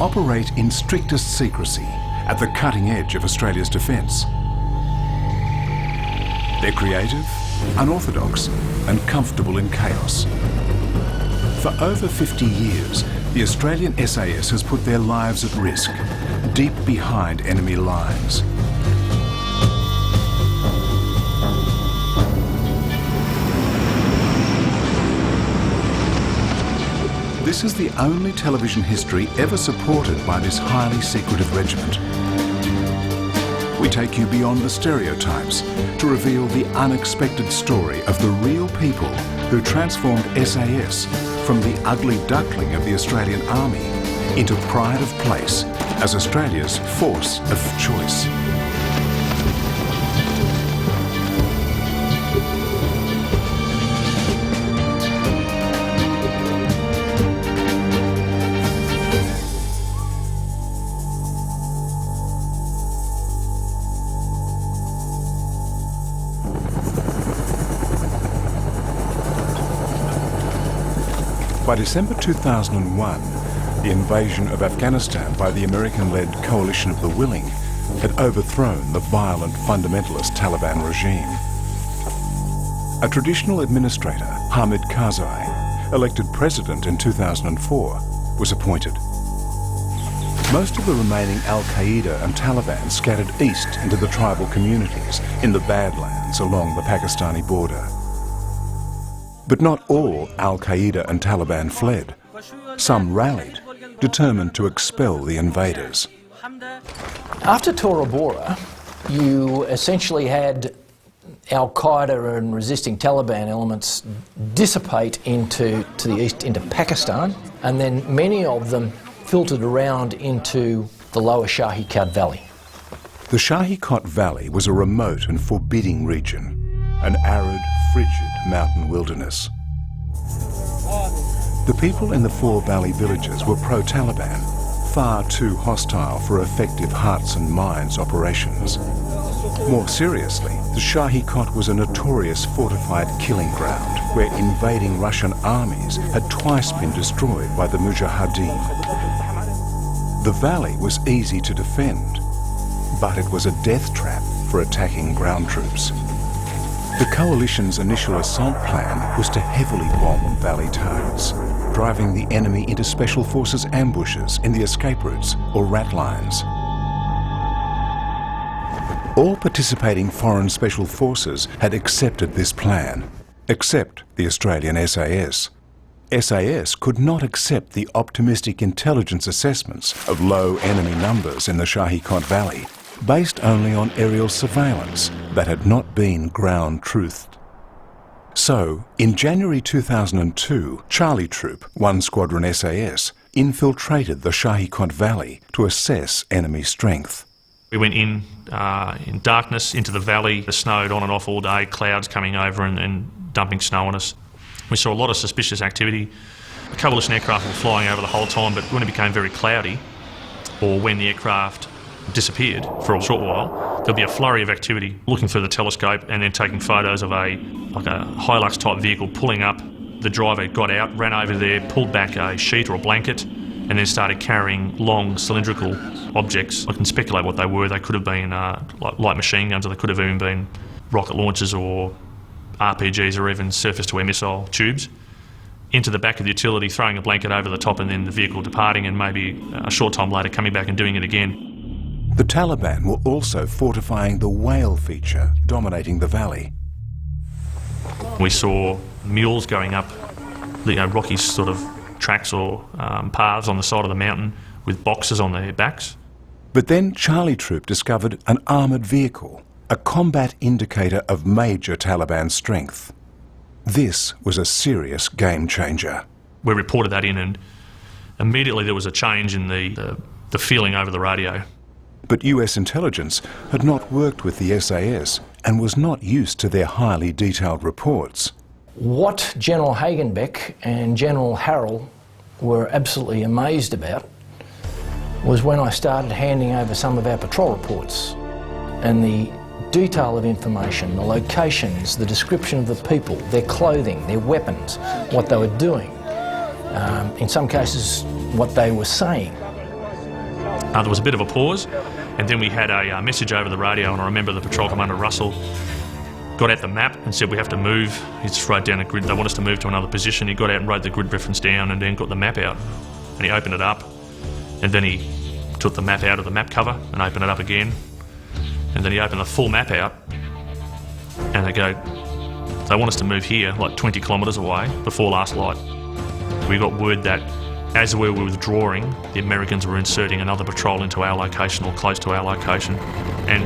operate in strictest secrecy at the cutting edge of Australia's defence. They're creative, unorthodox and comfortable in chaos. For over 50 years, the Australian SAS has put their lives at risk, deep behind enemy lines. This is the only television history ever supported by this highly secretive regiment. We take you beyond the stereotypes to reveal the unexpected story of the real people who transformed SAS from the ugly duckling of the Australian Army into pride of place as Australia's force of choice. By December 2001, the invasion of Afghanistan by the American-led Coalition of the Willing had overthrown the violent fundamentalist Taliban regime. A traditional administrator, Hamid Karzai, elected president in 2004, was appointed. Most of the remaining Al-Qaeda and Taliban scattered east into the tribal communities in the Badlands along the Pakistani border. But not all Al-Qaeda and Taliban fled. Some rallied, determined to expel the invaders. After Tora Bora, you essentially had Al-Qaeda and resisting Taliban elements dissipate to the east into Pakistan, and then many of them filtered around into the lower Shahi Kot Valley. The Shahi Kot Valley was a remote and forbidding region, an arid, frigid mountain wilderness. The people in the four valley villages were pro-Taliban, far too hostile for effective hearts and minds operations. More seriously, the Shahi Kot was a notorious fortified killing ground where invading Russian armies had twice been destroyed by the Mujahideen. The valley was easy to defend, but it was a death trap for attacking ground troops. The coalition's initial assault plan was to heavily bomb valley targets, driving the enemy into Special Forces ambushes in the escape routes or rat lines. All participating foreign special forces had accepted this plan, except the Australian SAS. SAS could not accept the optimistic intelligence assessments of low enemy numbers in the Shahi Kot Valley, based only on aerial surveillance that had not been ground-truthed. So, in January 2002, Charlie Troop, 1 Squadron SAS, infiltrated the Shahi Kot Valley to assess enemy strength. We went in darkness into the valley. It snowed on and off all day, clouds coming over and dumping snow on us. We saw a lot of suspicious activity. The coalition aircraft were flying over the whole time, but when it became very cloudy, or when the aircraft disappeared for a short while, there'll be a flurry of activity, looking through the telescope and then taking photos of a Hilux type vehicle pulling up. The driver got out, ran over there, pulled back a sheet or a blanket, and then started carrying long cylindrical objects. I can speculate what they were. They could have been like light machine guns, or they could have even been rocket launchers or RPGs, or even surface-to-air missile tubes, into the back of the utility, throwing a blanket over the top, and then the vehicle departing, and maybe a short time later coming back and doing it again. The Taliban were also fortifying the whale feature dominating the valley. We saw mules going up rocky sort of tracks or paths on the side of the mountain with boxes on their backs. But then Charlie Troop discovered an armoured vehicle, a combat indicator of major Taliban strength. This was a serious game changer. We reported that in, and immediately there was a change in the feeling over the radio. But US intelligence had not worked with the SAS and was not used to their highly detailed reports. What General Hagenbeck and General Harrell were absolutely amazed about was when I started handing over some of our patrol reports, and the detail of information, the locations, the description of the people, their clothing, their weapons, what they were doing, in some cases what they were saying. There was a bit of a pause, and then we had a message over the radio, and I remember the Patrol Commander Russell got out the map and said we have to move. He just wrote down a grid. They want us to move to another position. He got out and wrote the grid reference down and then got the map out. And he opened it up, and then he took the map out of the map cover and opened it up again. And then he opened the full map out, and they want us to move here, like 20 kilometres away, before last light. We got word that as we were withdrawing, the Americans were inserting another patrol into our location or close to our location. And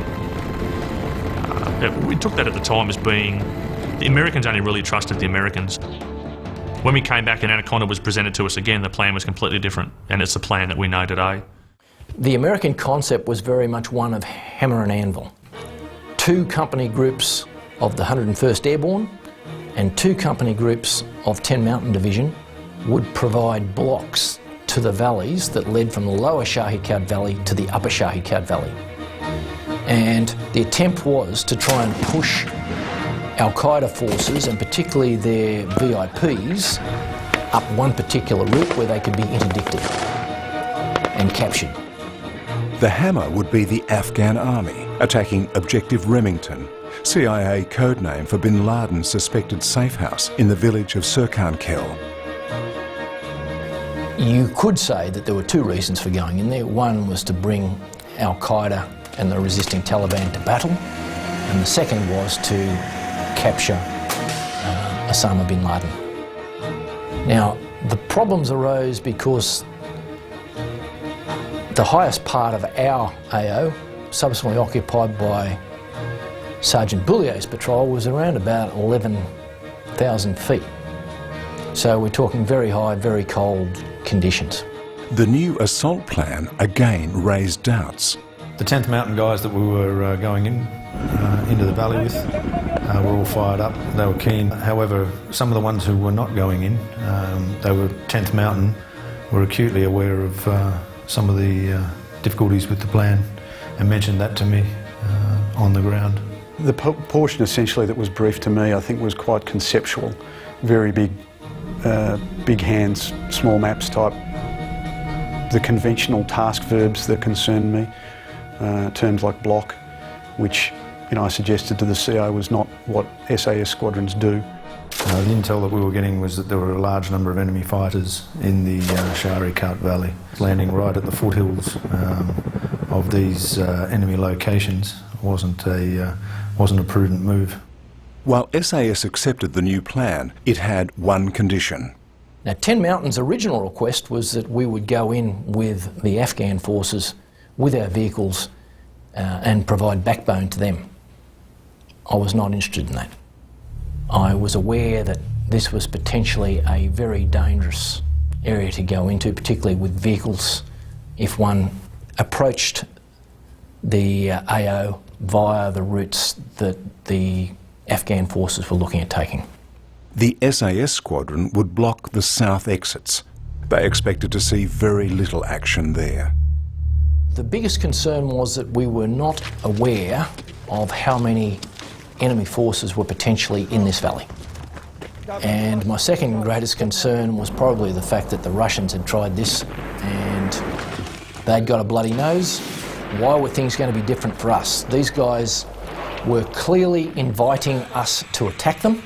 we took that at the time as being, the Americans only really trusted the Americans. When we came back and Anaconda was presented to us again, the plan was completely different, and it's the plan that we know today. The American concept was very much one of hammer and anvil. 2 company groups of the 101st Airborne and 2 company groups of 10 Mountain Division would provide blocks to the valleys that led from the lower Shahi Valley to the upper Shahi Valley. And the attempt was to try and push Al-Qaeda forces, and particularly their VIPs, up one particular route where they could be interdicted and captured. The hammer would be the Afghan army attacking Objective Remington, CIA codename for bin Laden's suspected safe house in the village of Surkhan-Kel. You could say that there were 2 reasons for going in there. One was to bring Al-Qaeda and the resisting Taliban to battle, and the second was to capture Osama bin Laden. Now, the problems arose because the highest part of our AO, subsequently occupied by Sergeant Boulier's patrol, was around about 11,000 feet. So we're talking very high, very cold conditions. The new assault plan again raised doubts. The 10th Mountain guys that we were going into the valley with were all fired up. They were keen. However, some of the ones who were not going in, they were 10th Mountain, were acutely aware of some of the difficulties with the plan and mentioned that to me on the ground. The portion essentially that was briefed to me, I think, was quite conceptual, very big hands, small maps type. The conventional task verbs that concerned me, terms like block, which I suggested to the CO was not what SAS squadrons do. The intel that we were getting was that there were a large number of enemy fighters in the Shari-Kat Valley, landing right at the foothills of these enemy locations. Wasn't a prudent move. While SAS accepted the new plan, it had one condition. Now, 10 Mountain's original request was that we would go in with the Afghan forces with our vehicles and provide backbone to them. I was not interested in that. I was aware that this was potentially a very dangerous area to go into, particularly with vehicles, if one approached the AO via the routes that the Afghan forces were looking at taking. The SAS squadron would block the south exits. They expected to see very little action there. The biggest concern was that we were not aware of how many enemy forces were potentially in this valley. And my second greatest concern was probably the fact that the Russians had tried this and they'd got a bloody nose. Why were things going to be different for us? These guys were clearly inviting us to attack them.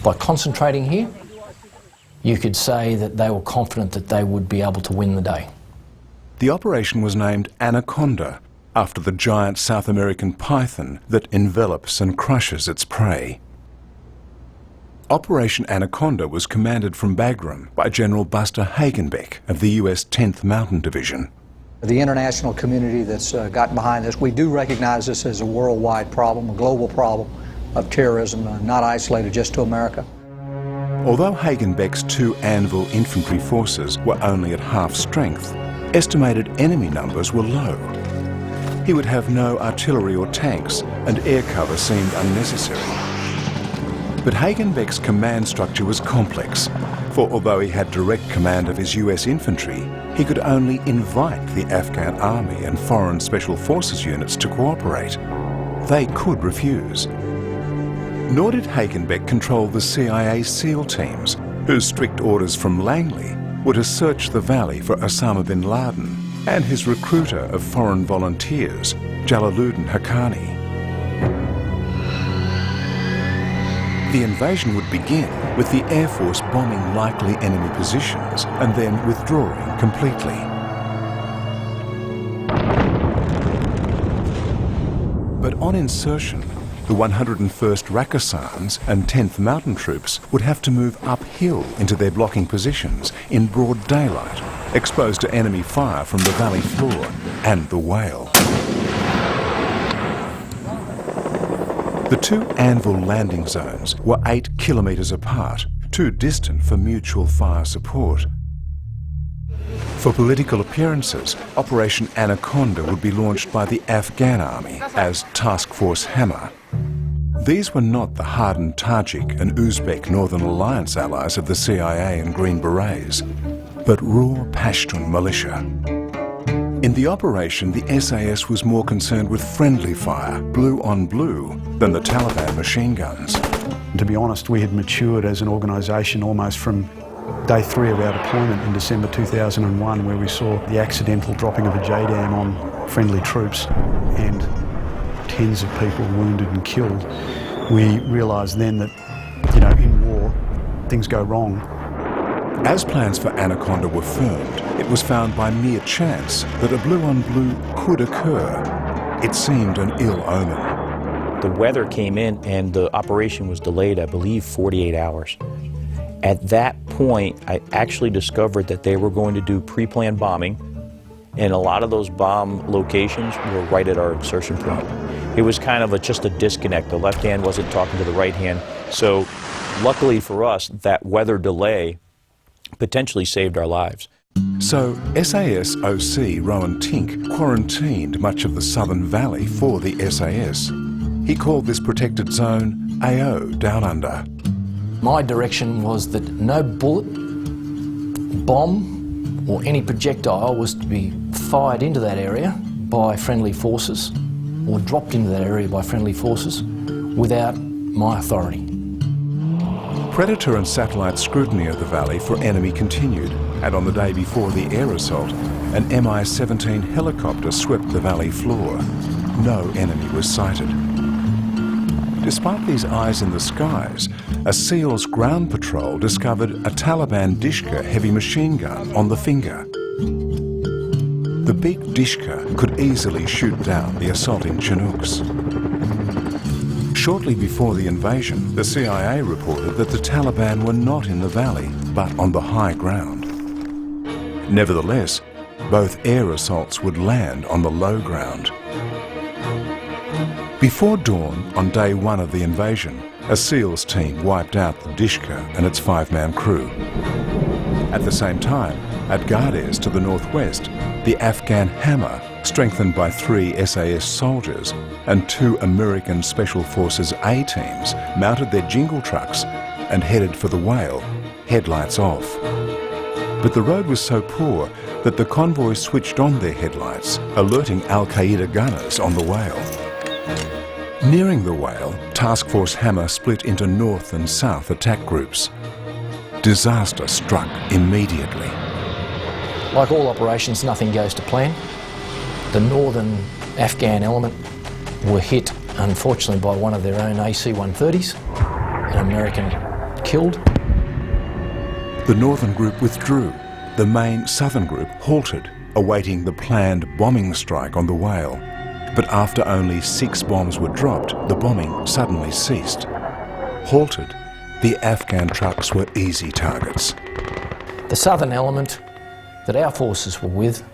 By concentrating here, you could say that they were confident that they would be able to win the day. The operation was named Anaconda, after the giant South American python that envelops and crushes its prey. Operation Anaconda was commanded from Bagram by General Buster Hagenbeck of the US 10th Mountain Division. The international community that's got behind this, we do recognize this as a worldwide problem, a global problem of terrorism, not isolated just to America. Although Hagenbeck's 2 Anvil infantry forces were only at half strength, estimated enemy numbers were low. He would have no artillery or tanks, and air cover seemed unnecessary. But Hagenbeck's command structure was complex, for although he had direct command of his US infantry, he could only invite the Afghan army and foreign special forces units to cooperate. They could refuse. Nor did Hagenbeck control the CIA SEAL teams, whose strict orders from Langley were to search the valley for Osama bin Laden and his recruiter of foreign volunteers, Jalaluddin Haqqani. The invasion would begin with the Air Force bombing likely enemy positions and then withdrawing completely. But on insertion, the 101st Rakkasans and 10th Mountain Troops would have to move uphill into their blocking positions in broad daylight, exposed to enemy fire from the valley floor and the Whale. The two Anvil landing zones were 8 kilometres apart, too distant for mutual fire support. For political appearances, Operation Anaconda would be launched by the Afghan army as Task Force Hammer. These were not the hardened Tajik and Uzbek Northern Alliance allies of the CIA and Green Berets, but raw Pashtun militia. In the operation, the SAS was more concerned with friendly fire, blue on blue, than the Taliban machine guns. To be honest, we had matured as an organisation almost from day 3 of our deployment in December 2001, where we saw the accidental dropping of a JDAM on friendly troops and tens of people wounded and killed. We realised then that, in war, things go wrong. As plans for Anaconda were firmed, it was found by mere chance that a blue-on-blue could occur. It seemed an ill omen. The weather came in and the operation was delayed, I believe, 48 hours. At that point, I actually discovered that they were going to do pre-planned bombing, and a lot of those bomb locations were right at our insertion point. It was kind of just a disconnect. The left hand wasn't talking to the right hand. So luckily for us, that weather delay potentially saved our lives. So SAS OC Rowan Tink quarantined much of the Southern Valley for the SAS. He called this protected zone AO Down Under. My direction was that no bullet, bomb or any projectile was to be fired into that area by friendly forces or dropped into that area by friendly forces without my authority. Predator and satellite scrutiny of the valley for enemy continued, and on the day before the air assault, an Mi-17 helicopter swept the valley floor. No enemy was sighted. Despite these eyes in the skies, a SEAL's ground patrol discovered a Taliban Dishka heavy machine gun on the Finger. The big Dishka could easily shoot down the assaulting Chinooks. Shortly before the invasion, the CIA reported that the Taliban were not in the valley, but on the high ground. Nevertheless, both air assaults would land on the low ground. Before dawn, on day 1 of the invasion, a SEALs team wiped out the Dishka and its 5-man crew. At the same time, at Gades to the northwest, the Afghan Hammer, strengthened by 3 SAS soldiers and 2 American Special Forces A teams, mounted their jingle trucks and headed for the Whale, headlights off. But the road was so poor that the convoy switched on their headlights, alerting Al-Qaeda gunners on the Whale. Nearing the Whale, Task Force Hammer split into north and south attack groups. Disaster struck immediately. Like all operations, nothing goes to plan. The northern Afghan element were hit, unfortunately, by one of their own AC-130s, an American killed. The northern group withdrew. The main southern group halted, awaiting the planned bombing strike on the Whale. But after only 6 bombs were dropped, the bombing suddenly ceased. Halted, the Afghan trucks were easy targets. The southern element that our forces were with,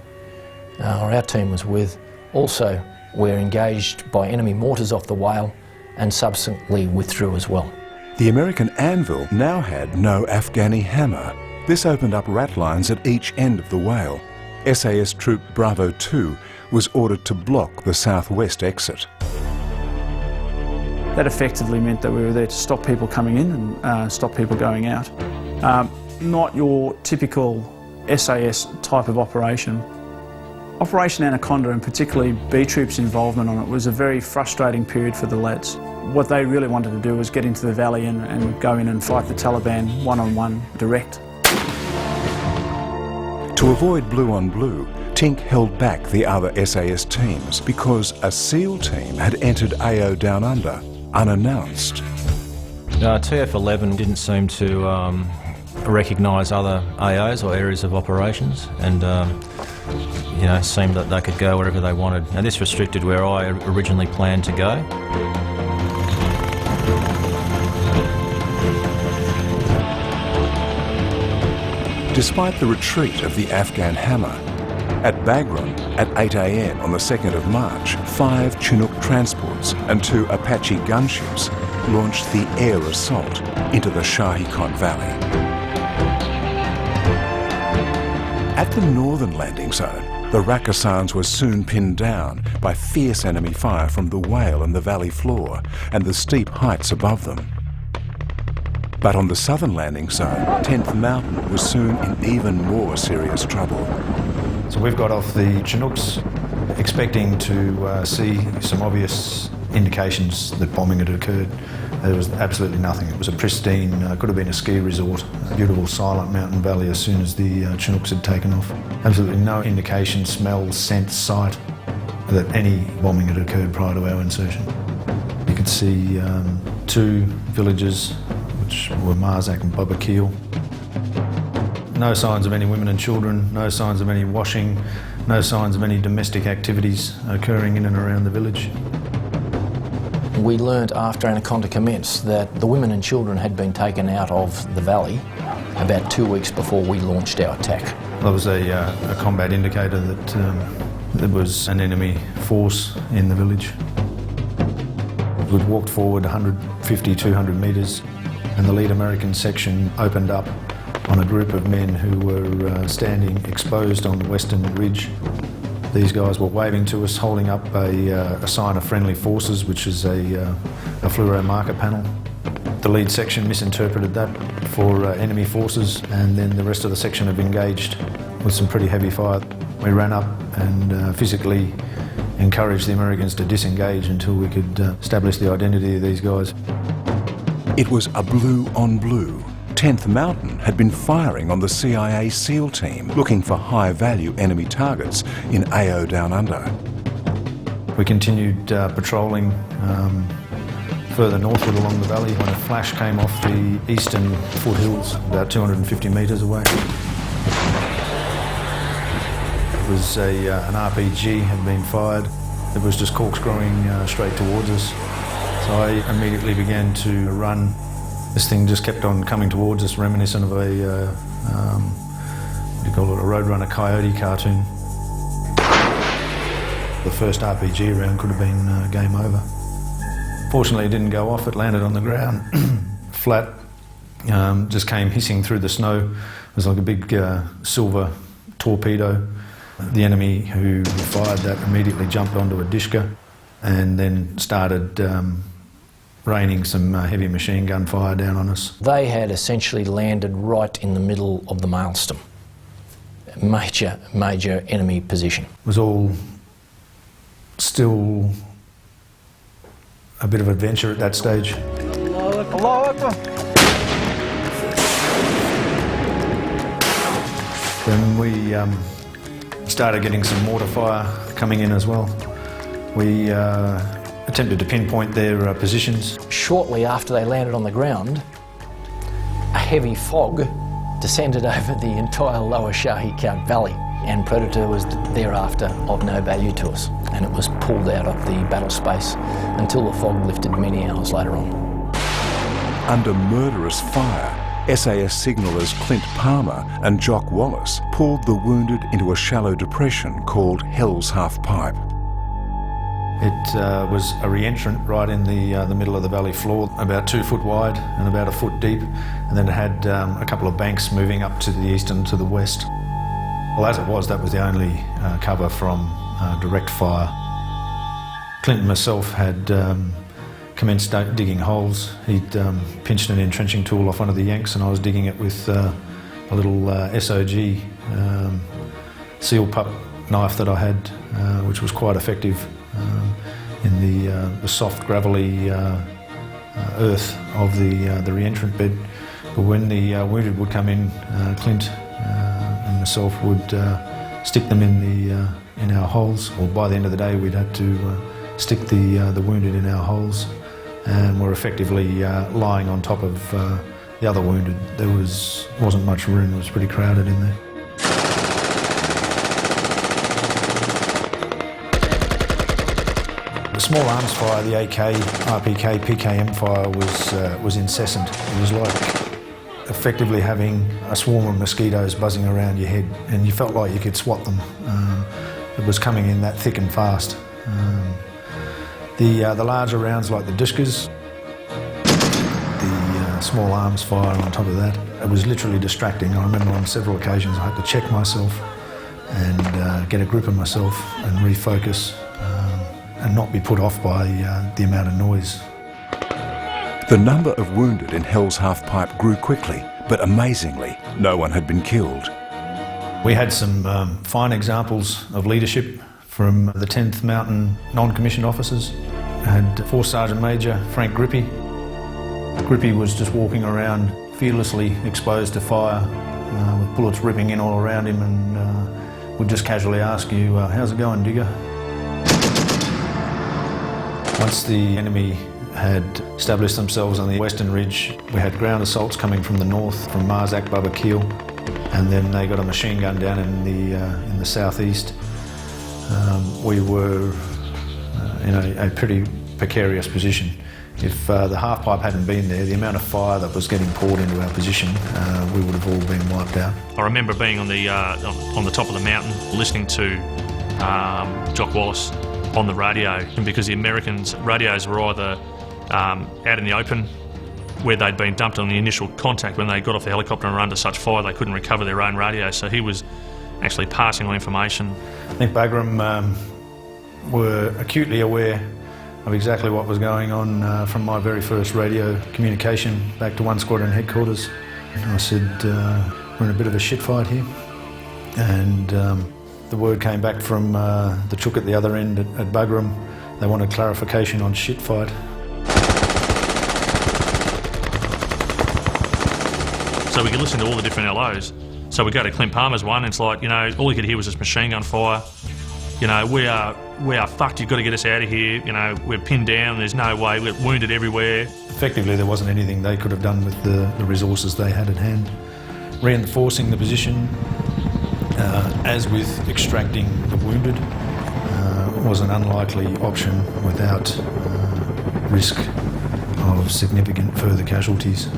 or our team was with, also were engaged by enemy mortars off the Whale and subsequently withdrew as well. The American Anvil now had no Afghani Hammer. This opened up ratlines at each end of the Whale. SAS Troop Bravo 2 was ordered to block the southwest exit. That effectively meant that we were there to stop people coming in and stop people going out. Not your typical SAS type of operation. Operation Anaconda, and particularly B Troop's involvement on it, was a very frustrating period for the lads. What they really wanted to do was get into the valley and go in and fight the Taliban one-on-one direct. To avoid blue on blue, Tink held back the other SAS teams because a SEAL team had entered AO Down Under unannounced. TF11 didn't seem to recognise other AOs or areas of operations, and seemed that they could go wherever they wanted. And this restricted where I originally planned to go. Despite the retreat of the Afghan Hammer, at Bagram at 8 a.m. on the 2nd of March, 5 Chinook transports and 2 Apache gunships launched the air assault into the Shahi Kot Valley. At the northern landing zone, the Rakkasans were soon pinned down by fierce enemy fire from the Whale and the valley floor and the steep heights above them. But on the southern landing zone, 10th Mountain was soon in even more serious trouble. So we've got off the Chinooks expecting to see some obvious indications that bombing had occurred. There was absolutely nothing. It was a pristine, could have been a ski resort, a beautiful silent mountain valley as soon as the Chinooks had taken off. Absolutely no indication, smell, scent, sight that any bombing had occurred prior to our insertion. You could see 2 villages, which were Marzak and Babakil. No signs of any women and children, no signs of any washing, no signs of any domestic activities occurring in and around the village. We learnt after Anaconda commenced that the women and children had been taken out of the valley about 2 weeks before we launched our attack. There was a combat indicator that there was an enemy force in the village. We'd walked forward 150, 200 metres, and the lead American section opened up on a group of men who were standing exposed on the western ridge. These guys were waving to us, holding up a sign of friendly forces, which is a fluoro marker panel. The lead section misinterpreted that for enemy forces, and then the rest of the section have engaged with some pretty heavy fire. We ran up and physically encouraged the Americans to disengage until we could establish the identity of these guys. It was a blue on blue. 10th Mountain had been firing on the CIA SEAL team, looking for high-value enemy targets in AO Down Under. We continued patrolling further northward along the valley when a flash came off the eastern foothills, about 250 metres away. It was an RPG had been fired. It was just corkscrewing straight towards us. So I immediately began to run. This thing just kept on coming towards us, reminiscent of a, what do you call it, a Roadrunner Coyote cartoon. The first RPG round could have been game over. Fortunately, it didn't go off. It landed on the ground, flat, just came hissing through the snow. It was like a big silver torpedo. The enemy who fired that immediately jumped onto a Dishka and then started raining some heavy machine gun fire down on us. They had essentially landed right in the middle of the maelstrom. Major enemy position. It was all still a bit of adventure at that stage. Then we started getting some mortar fire coming in as well. We attempted to pinpoint their positions. Shortly after they landed on the ground, a heavy fog descended over the entire lower Shahi Kot Valley, and Predator was thereafter of no value to us, and it was pulled out of the battle space until the fog lifted many hours later on. Under murderous fire, SAS signallers Clint Palmer and Jock Wallace pulled the wounded into a shallow depression called Hell's Half Pipe. It was a re-entrant right in the middle of the valley floor, about 2 foot wide and about 1 foot deep, and then it had a couple of banks moving up to the east and to the west. Well, as it was, that was the only cover from direct fire. Clint and myself had commenced digging holes. He'd pinched an entrenching tool off one of the yanks, and I was digging it with a little SOG seal pup knife that I had, which was quite effective in the soft, gravelly earth of the re-entrant bed. But when the wounded would come in, Clint and myself would stick them in our holes, or by the end of the day we'd had to stick the wounded in our holes, and were effectively lying on top of the other wounded. There wasn't much room, it was pretty crowded in there. The small arms fire, the AK, RPK, PKM fire was incessant. It was like effectively having a swarm of mosquitoes buzzing around your head, and you felt like you could swat them. It was coming in that thick and fast. The larger rounds like the Dushkas, the small arms fire on top of that, it was literally distracting. I remember on several occasions I had to check myself and get a grip of myself and refocus and not be put off by the amount of noise. The number of wounded in Hell's Half-Pipe grew quickly, but amazingly, no one had been killed. We had some fine examples of leadership from the 10th Mountain non-commissioned officers. I had 4th Sergeant Major Frank Grippy. Grippy was just walking around fearlessly exposed to fire with bullets ripping in all around him, and would just casually ask you, how's it going, digger? Once the enemy had established themselves on the western ridge, we had ground assaults coming from the north, from Marzak, Baba Keel, and then they got a machine gun down in the southeast. We were in a pretty precarious position. If the half-pipe hadn't been there, the amount of fire that was getting poured into our position, we would have all been wiped out. I remember being on the top of the mountain, listening to Jock Wallace on the radio, and because the Americans' radios were either out in the open, where they'd been dumped on the initial contact when they got off the helicopter and were under such fire they couldn't recover their own radio, so he was actually passing on information. I think Bagram were acutely aware of exactly what was going on from my very first radio communication back to 1 Squadron headquarters. I said, we're in a bit of a shit fight here, and the word came back from the chook at the other end at Bagram. They wanted clarification on shit fight. So we could listen to all the different LOs. So we go to Clint Palmer's one, and it's like, you know, all you could hear was this machine gun fire. You know, we are fucked, you've got to get us out of here. You know, we're pinned down, there's no way, we're wounded everywhere. Effectively, there wasn't anything they could have done with the resources they had at hand. Reinforcing the position, as with extracting the wounded, was an unlikely option without risk of significant further casualties.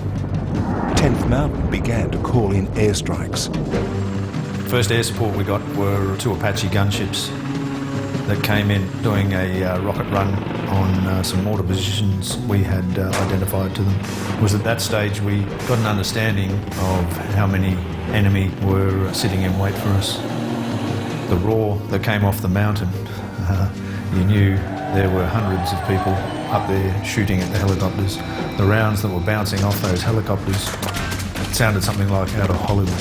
10th Mountain began to call in airstrikes. First air support we got were 2 Apache gunships that came in doing a rocket run on some mortar positions we had identified to them. It was at that stage we got an understanding of how many enemy were sitting in wait for us. The roar that came off the mountain, you knew there were hundreds of people up there shooting at the helicopters. The rounds that were bouncing off those helicopters sounded something like out of Hollywood.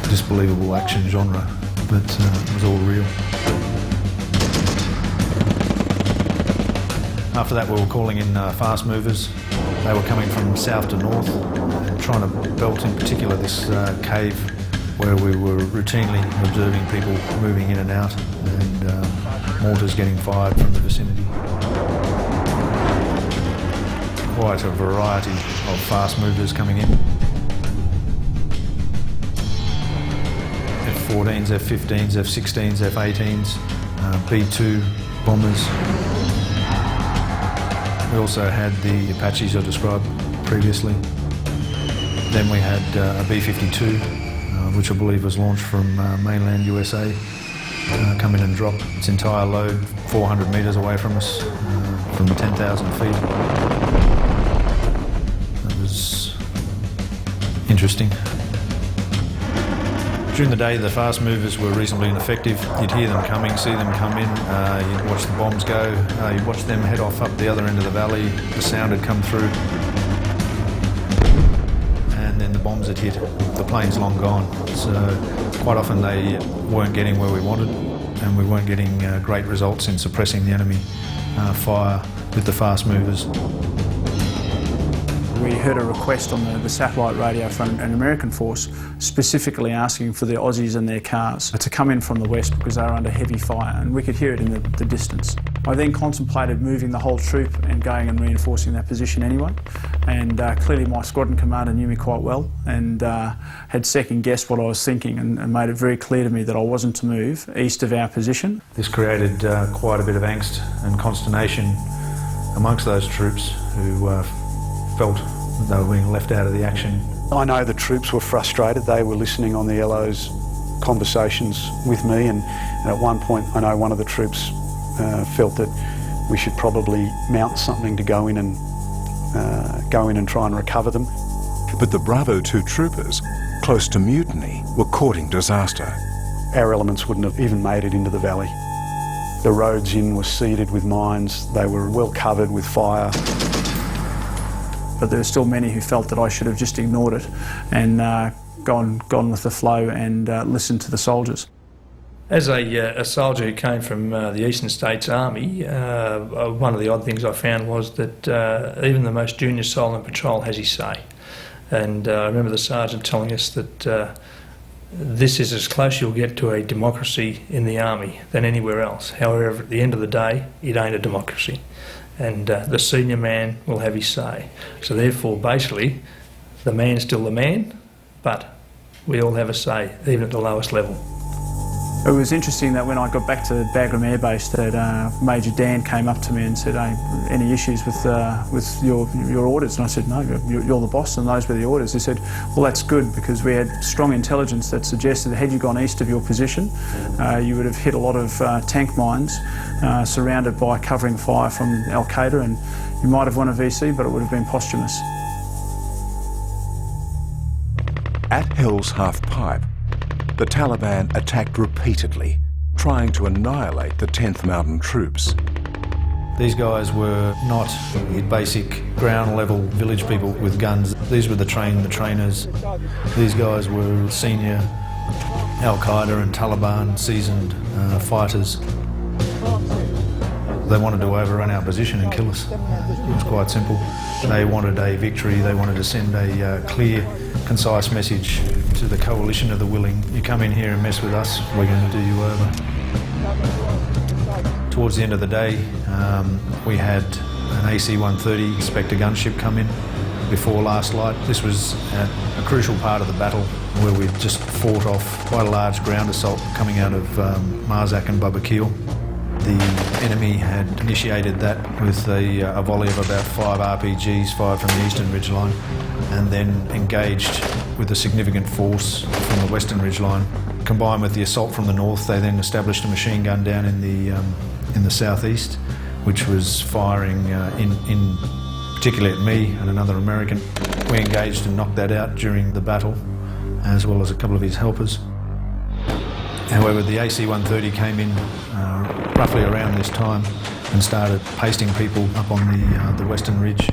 Disbelievable action genre, but it was all real. After that we were calling in fast movers. They were coming from south to north, trying to belt in particular this cave where we were routinely observing people moving in and out, and mortars getting fired from the vicinity. Quite a variety of fast movers coming in. F-14s, F-15s, F-16s, F-18s, B-2 bombers. We also had the Apaches I described previously. Then we had a B-52, which I believe was launched from mainland USA, come in and drop its entire load 400 metres away from us, from 10,000 feet. That was interesting. During the day, the fast movers were reasonably ineffective. You'd hear them coming, see them come in, you'd watch the bombs go, you'd watch them head off up the other end of the valley, the sound had come through, and then the bombs had hit. The plane's long gone, so quite often they weren't getting where we wanted, and we weren't getting great results in suppressing the enemy fire with the fast movers. we heard a request on the satellite radio from an American force specifically asking for the Aussies and their cars to come in from the west because they were under heavy fire, and we could hear it in the distance. I then contemplated moving the whole troop and going and reinforcing that position anyway, and clearly my squadron commander knew me quite well and had second-guessed what I was thinking and made it very clear to me that I wasn't to move east of our position. This created quite a bit of angst and consternation amongst those troops who felt that they were being left out of the action. I know the troops were frustrated. They were listening on the LO's conversations with me, and at one point I know one of the troops felt that we should probably mount something to go in and try and recover them. But the Bravo 2 troopers, close to mutiny, were courting disaster. Our elements wouldn't have even made it into the valley. The roads in were seeded with mines. They were well covered with fire. But there were still many who felt that I should have just ignored it and gone with the flow and listened to the soldiers. As a soldier who came from the Eastern States Army, one of the odd things I found was that even the most junior soul in patrol has his say. And I remember the sergeant telling us that this is as close you'll get to a democracy in the Army than anywhere else. However, at the end of the day, it ain't a democracy. And the senior man will have his say. So therefore, basically, the man's still the man, but we all have a say, even at the lowest level. It was interesting that when I got back to Bagram Air Base that Major Dan came up to me and said, "Hey, any issues with your orders?" And I said, "No, you're the boss and those were the orders." He said, "Well, that's good because we had strong intelligence that suggested that had you gone east of your position, you would have hit a lot of tank mines surrounded by covering fire from Al-Qaeda, and you might have won a VC, but it would have been posthumous." At Hell's Half Pipe, the Taliban attacked repeatedly, trying to annihilate the 10th Mountain Troops. These guys were not your basic ground-level village people with guns. These were the trainers. These guys were senior Al-Qaeda and Taliban seasoned fighters. They wanted to overrun our position and kill us. It was quite simple. They wanted a victory. They wanted to send a clear, concise message to the coalition of the willing. You come in here and mess with us, we're going to do you over. Towards the end of the day, we had an AC-130 Spectre gunship come in before last light. This was a crucial part of the battle where we just fought off quite a large ground assault coming out of Marzak and Bubba. The enemy had initiated that with a volley of about 5 RPGs fired from the eastern ridgeline, and then engaged with a significant force from the western ridgeline. Combined with the assault from the north, they then established a machine gun down in the southeast, which was firing in particularly at me and another American. We engaged and knocked that out during the battle, as well as a couple of his helpers. However, the AC-130 came in roughly around this time and started pasting people up on the western ridge,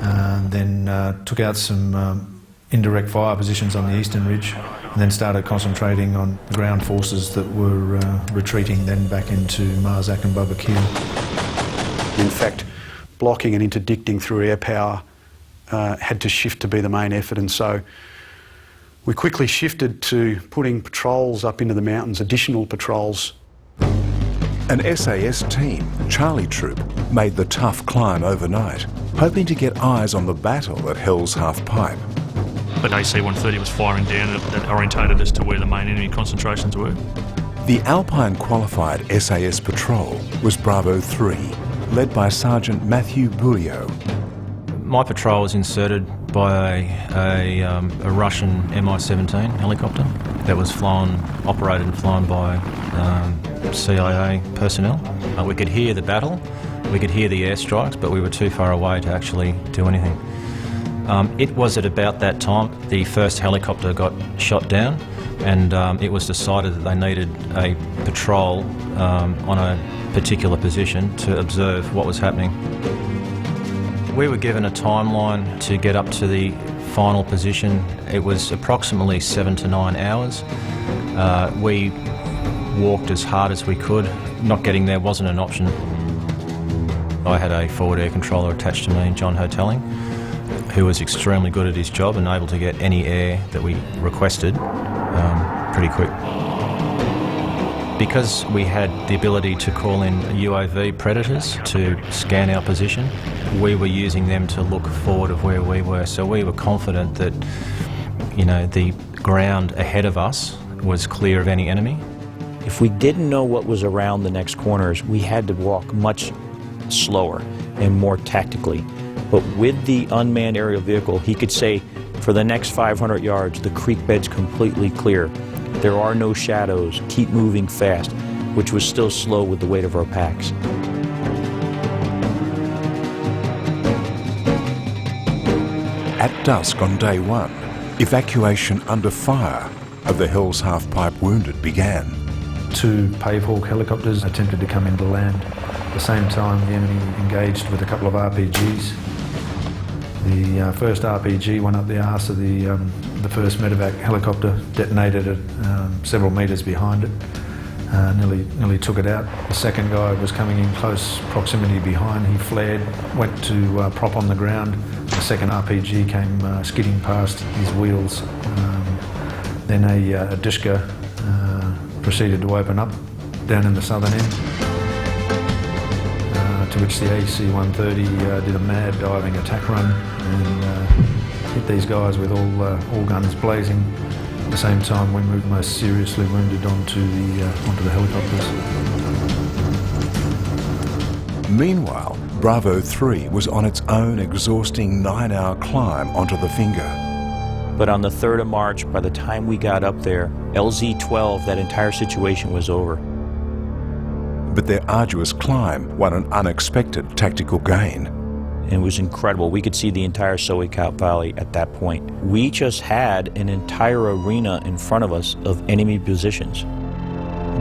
and then took out some indirect fire positions on the eastern ridge, and then started concentrating on the ground forces that were retreating then back into Marzak and Bubba. In fact, blocking and interdicting through air power had to shift to be the main effort, and so we quickly shifted to putting patrols up into the mountains, additional patrols. An SAS team, Charlie Troop, made the tough climb overnight, hoping to get eyes on the battle at Hell's Half Pipe. But AC-130 was firing down that orientated us to where the main enemy concentrations were. The Alpine qualified SAS patrol was Bravo 3, led by Sergeant Matthew Bouillot. My patrol was inserted by a Russian Mi-17 helicopter that was operated and flown by CIA personnel. We could hear the battle, we could hear the airstrikes, but we were too far away to actually do anything. It was at about that time the first helicopter got shot down, and it was decided that they needed a patrol on a particular position to observe what was happening. We were given a timeline to get up to the final position. It was approximately 7 to 9 hours. We walked as hard as we could. Not getting there wasn't an option. I had a forward air controller attached to me, John Hotelling, who was extremely good at his job and able to get any air that we requested pretty quick. Because we had the ability to call in UAV predators to scan our position, we were using them to look forward of where we were. So we were confident that, you know, the ground ahead of us was clear of any enemy. If we didn't know what was around the next corners, we had to walk much slower and more tactically. But with the unmanned aerial vehicle, he could say, for the next 500 yards, the creek bed's completely clear. There are no shadows, keep moving fast, which was still slow with the weight of our packs. At dusk on day one, evacuation under fire of the Hell's Half-Pipe wounded began. 2 Pavehawk helicopters attempted to come into land. At the same time, the enemy engaged with a couple of RPGs. The first RPG went up the arse of the first medevac helicopter, detonated it several metres behind it, nearly took it out. The second guy was coming in close proximity behind. He flared, went to prop on the ground. The second RPG came skidding past his wheels. Then a Dishka proceeded to open up down in the southern end, to which the AC-130 did a mad diving attack run and hit these guys with all guns blazing. At the same time, we moved most seriously wounded onto the helicopters. Meanwhile, Bravo 3 was on its own exhausting 9-hour climb onto the Finger. But on the 3rd of March, by the time we got up there, LZ-12, that entire situation was over. But their arduous climb won an unexpected tactical gain. And it was incredible. We could see the entire Sowicat Valley at that point. We just had an entire arena in front of us of enemy positions.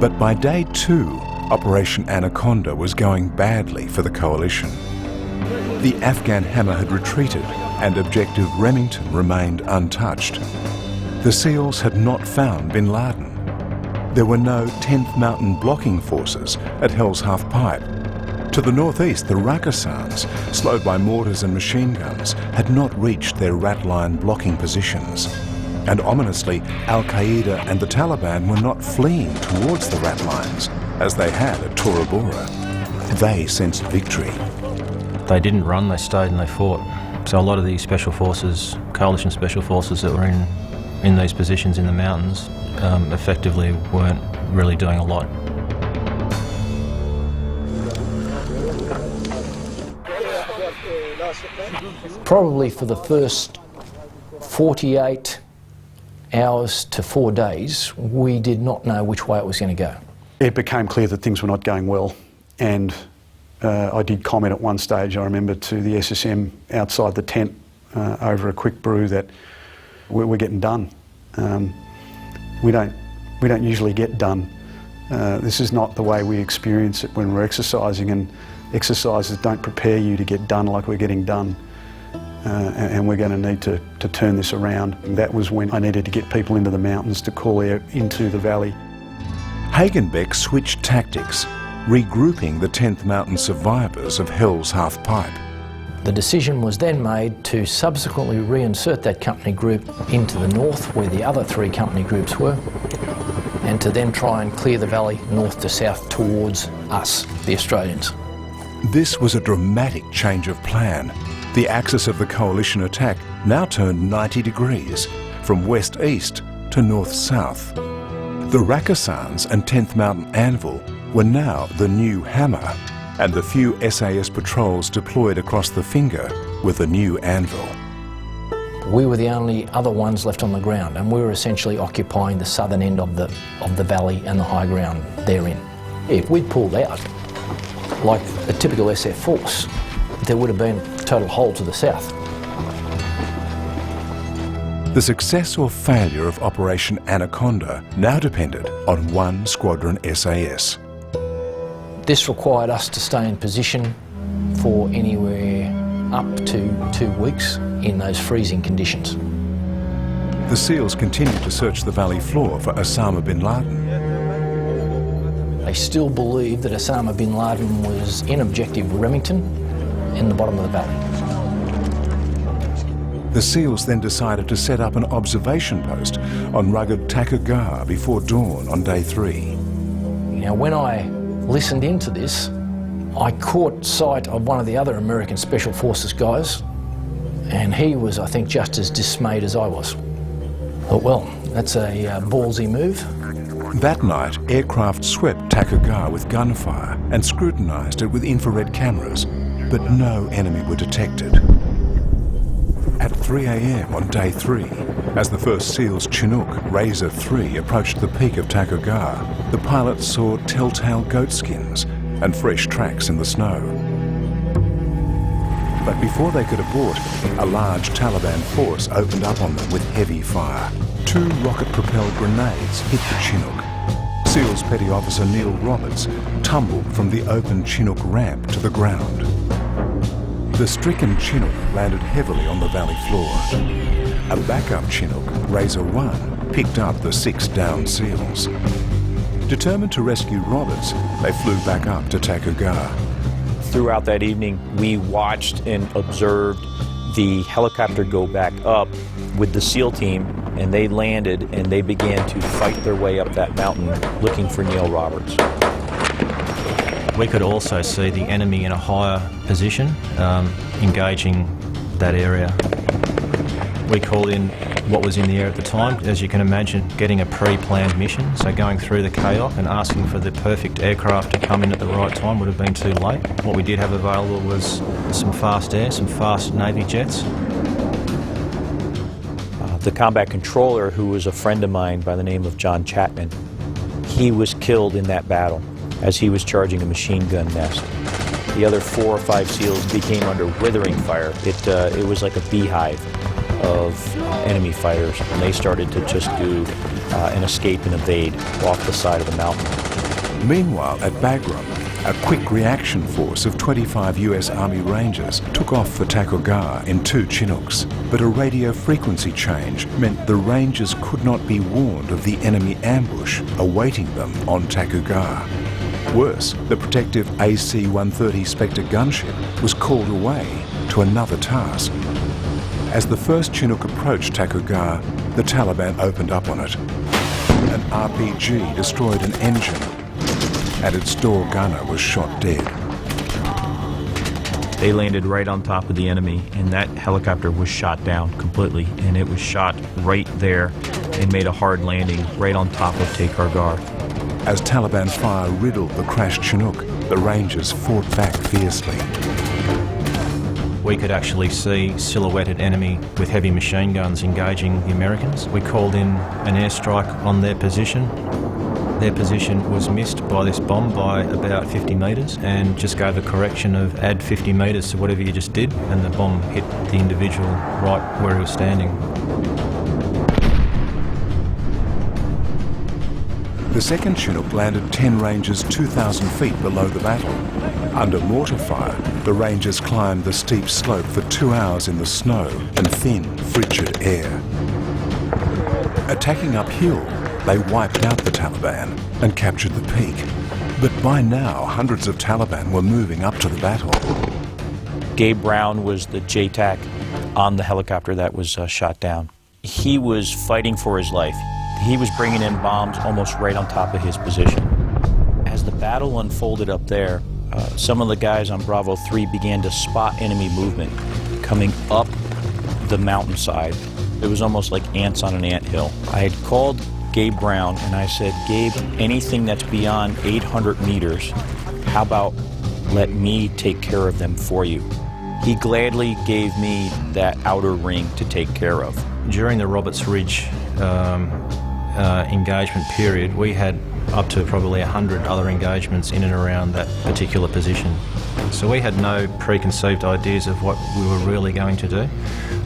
But by day 2, Operation Anaconda was going badly for the coalition. The Afghan hammer had retreated and objective Remington remained untouched. The SEALs had not found bin Laden. There were no 10th Mountain blocking forces at Hell's Half-Pipe. To the northeast, the Rakkasans, slowed by mortars and machine guns, had not reached their rat line blocking positions. And ominously, Al-Qaeda and the Taliban were not fleeing towards the rat lines, as they had at Tora Bora. They sensed victory. They didn't run, they stayed and they fought. So a lot of the special forces, coalition special forces that were in these positions in the mountains, effectively weren't really doing a lot. Probably for the first 48 hours to 4 days, we did not know which way it was going to go. It became clear that things were not going well, and I did comment at one stage, I remember, to the SSM outside the tent over a quick brew that we're getting done. We don't usually get done. This is not the way we experience it when we're exercising, and exercises don't prepare you to get done like we're getting done. And we're going to need to turn this around. And that was when I needed to get people into the mountains to call air into the valley. Hagenbeck switched tactics, regrouping the 10th Mountain survivors of Hell's Half-Pipe. The decision was then made to subsequently reinsert that company group into the north where the other 3 company groups were, and to then try and clear the valley north to south towards us, the Australians. This was a dramatic change of plan. The axis of the coalition attack now turned 90 degrees, from west-east to north-south. The Rakkasans and 10th Mountain Anvil were now the new hammer, and the few SAS patrols deployed across the Finger were the new Anvil. We were the only other ones left on the ground, and we were essentially occupying the southern end of the valley and the high ground therein. If we'd pulled out, like a typical SF force, there would have been a total hole to the south. The success or failure of Operation Anaconda now depended on one squadron SAS. This required us to stay in position for anywhere up to 2 weeks in those freezing conditions. The SEALs continued to search the valley floor for Osama bin Laden. They still believed that Osama bin Laden was in objective Remington in the bottom of the valley. The SEALs then decided to set up an observation post on rugged Takur before dawn on day 3. Now, when I listened into this, I caught sight of one of the other American Special Forces guys, and he was, I think, just as dismayed as I was. Thought, well, that's a ballsy move. That night, aircraft swept Takur with gunfire and scrutinised it with infrared cameras, but no enemy were detected. At 3 a.m. on day 3, as the first SEAL's Chinook Razor 3 approached the peak of Takur, the pilots saw telltale goat skins and fresh tracks in the snow. But before they could abort, a large Taliban force opened up on them with heavy fire. 2 rocket-propelled grenades hit the Chinook. SEALs Petty Officer Neil Roberts tumbled from the open Chinook ramp to the ground. The stricken Chinook landed heavily on the valley floor. A backup Chinook, Razor 1, picked up the 6 downed SEALs. Determined to rescue Roberts, they flew back up to Takur. Throughout that evening, we watched and observed the helicopter go back up with the SEAL team, and they landed and they began to fight their way up that mountain looking for Neil Roberts. We could also see the enemy in a higher position, engaging that area. We called in what was in the air at the time. As you can imagine, getting a pre-planned mission, so going through the chaos and asking for the perfect aircraft to come in at the right time would have been too late. What we did have available was some fast air, some fast Navy jets. The combat controller, who was a friend of mine by the name of John Chapman, he was killed in that battle as he was charging a machine gun nest. The other 4 or 5 SEALs became under withering fire. It was like a beehive of enemy fighters, and they started to just do an escape and evade off the side of the mountain. Meanwhile, at Bagram, a quick reaction force of 25 US Army Rangers took off for Takur in 2 Chinooks, but a radio frequency change meant the Rangers could not be warned of the enemy ambush awaiting them on Takur. Worse, the protective AC-130 Spectre gunship was called away to another task. As the first Chinook approached Takur, the Taliban opened up on it. An RPG destroyed an engine, and its door gunner was shot dead. They landed right on top of the enemy, and that helicopter was shot down completely, and it was shot right there and made a hard landing right on top of Takur. As Taliban fire riddled the crashed Chinook, the Rangers fought back fiercely. We could actually see silhouetted enemy with heavy machine guns engaging the Americans. We called in an airstrike on their position. Their position was missed by this bomb by about 50 metres, and just gave a correction of add 50 metres to whatever you just did, and the bomb hit the individual right where he was standing. The second Chinook landed 10 Rangers 2,000 feet below the battle. Under mortar fire, the Rangers climbed the steep slope for 2 hours in the snow and thin, frigid air. Attacking uphill, they wiped out the Taliban and captured the peak. But by now, hundreds of Taliban were moving up to the battle. Gabe Brown was the JTAC on the helicopter that was shot down. He was fighting for his life. He was bringing in bombs almost right on top of his position. As the battle unfolded up there, some of the guys on Bravo 3 began to spot enemy movement coming up the mountainside. It was almost like ants on an anthill. I had called Gabe Brown and I said, Gabe, anything that's beyond 800 meters, how about let me take care of them for you? He gladly gave me that outer ring to take care of. During the Roberts Ridge engagement period, we had up to probably 100 other engagements in and around that particular position. So we had no preconceived ideas of what we were really going to do.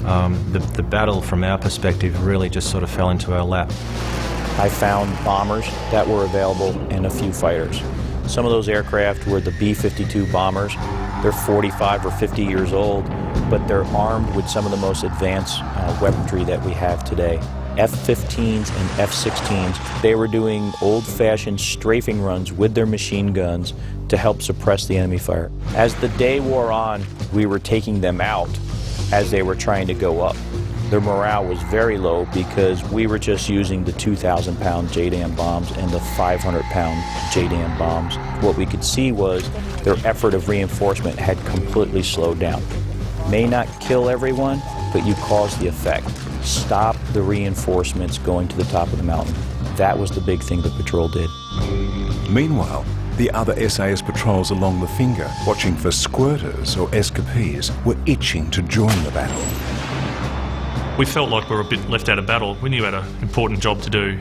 The battle, from our perspective, really just sort of fell into our lap. I found bombers that were available and a few fighters. Some of those aircraft were the B-52 bombers. They're 45 or 50 years old, but they're armed with some of the most advanced weaponry that we have today. F-15s and F-16s, they were doing old-fashioned strafing runs with their machine guns to help suppress the enemy fire. As the day wore on, we were taking them out, as they were trying to go up. Their morale was very low because we were just using the 2,000-pound JDAM bombs and the 500-pound JDAM bombs. What we could see was their effort of reinforcement had completely slowed down. May not kill everyone, but you cause the effect. Stop the reinforcements going to the top of the mountain. That was the big thing the patrol did. Meanwhile, the other SAS patrols along the finger, watching for squirters or escapees, were itching to join the battle. We felt like we were a bit left out of battle. We knew we had an important job to do,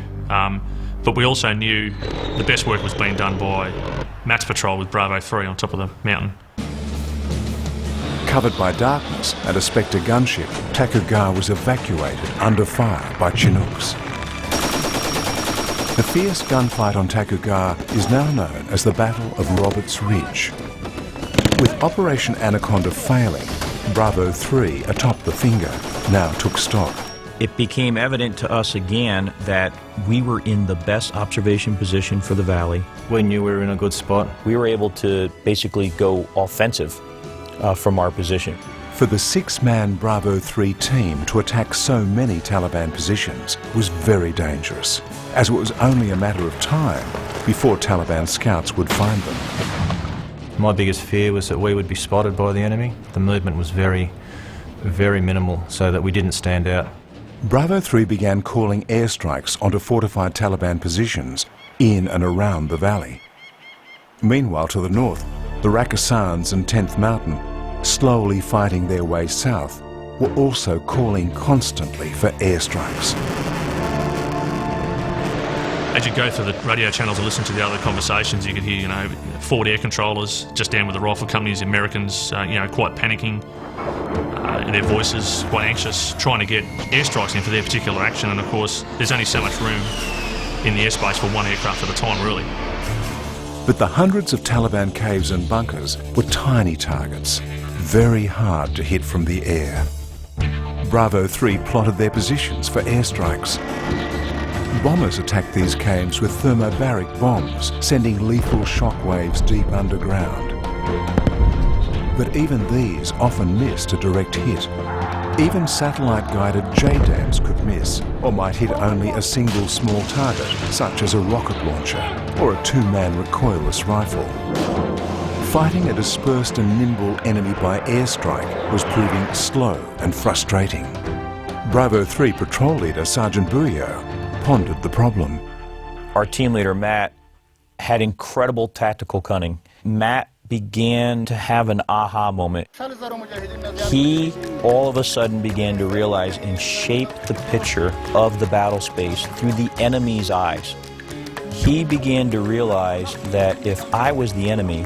but we also knew the best work was being done by Matt's patrol with Bravo 3 on top of the mountain. Covered by darkness and a Spectre gunship, Takugar was evacuated under fire by Chinooks. The fierce gunfight on Takugar is now known as the Battle of Roberts Ridge. With Operation Anaconda failing, Bravo 3 atop the finger now took stock. It became evident to us again that we were in the best observation position for the valley. We knew we were in a good spot. We were able to basically go offensive from our position. For the 6-man Bravo 3 team to attack so many Taliban positions was very dangerous, as it was only a matter of time before Taliban scouts would find them. My biggest fear was that we would be spotted by the enemy. The movement was very, very minimal, so that we didn't stand out. Bravo 3 began calling airstrikes onto fortified Taliban positions in and around the valley. Meanwhile, to the north, the Rakkasans and 10th Mountain, slowly fighting their way south, were also calling constantly for airstrikes. As you go through the radio channels and listen to the other conversations, you could hear, Ford air controllers just down with the rifle companies, Americans, quite panicking, their voices quite anxious, trying to get airstrikes in for their particular action. And of course, there's only so much room in the airspace for one aircraft at a time, really. But the hundreds of Taliban caves and bunkers were tiny targets, very hard to hit from the air. Bravo 3 plotted their positions for airstrikes. Bombers attacked these caves with thermobaric bombs, sending lethal shockwaves deep underground. But even these often missed a direct hit. Even satellite-guided JDAMs could miss, or might hit only a single small target, such as a rocket launcher or a 2-man recoilless rifle. Fighting a dispersed and nimble enemy by airstrike was proving slow and frustrating. Bravo 3 patrol leader Sergeant Bouillot pondered the problem. Our team leader, Matt, had incredible tactical cunning. Matt began to have an aha moment. He all of a sudden began to realize and shape the picture of the battle space through the enemy's eyes. He began to realize that if I was the enemy,